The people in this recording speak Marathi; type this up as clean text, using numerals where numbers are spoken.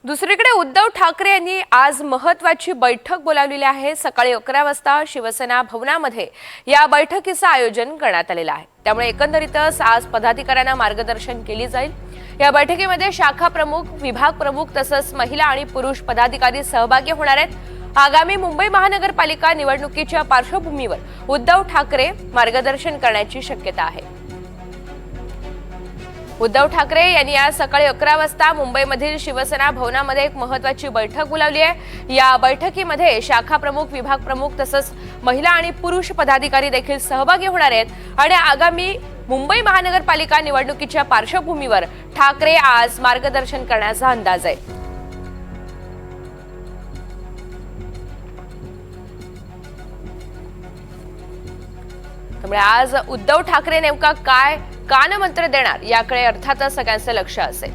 दुसरीकडे उद्धव ठाकरे यांनी आज महत्त्वाची बैठक बोलावलेली आहे। सकाळी 11 वाजता शिवसेना भवनामध्ये या बैठकीचं आयोजन करण्यात आलेलं आहे। त्यामुळे एकंदरीतच आज पदाधिकाऱ्यांना मार्गदर्शन केले जाईल। या बैठकीमध्ये शाखा प्रमुख, विभाग प्रमुख तसंच महिला आणि पुरुष पदाधिकारी सहभागी होणार आहेत। आगामी मुंबई महानगरपालिका निवडणुकीच्या पार्श्वभूमीवर उद्धव ठाकरे मार्गदर्शन करण्याची शक्यता आहे। उद्धव ठाकरे यांनी आज सकाळी 11 वाजता मुंबईमधील शिवसेना भवनामध्ये एक महत्त्वाची बैठक बोलावली आहे। या बैठकीमध्ये शाखा प्रमुख, विभाग प्रमुख तसंच महिला आणि पुरुष पदाधिकारी देखील सहभागी होणार आहेत आणि आगामी मुंबई महानगरपालिका निवडणुकीच्या पार्श्वभूमीवर ठाकरे आज मार्गदर्शन करण्याचा अंदाज आहे। त्यामुळे आज उद्धव ठाकरे नेमका काय कानमंत्र देणार याकडे अर्थातच सगळ्यांचं लक्ष असेल।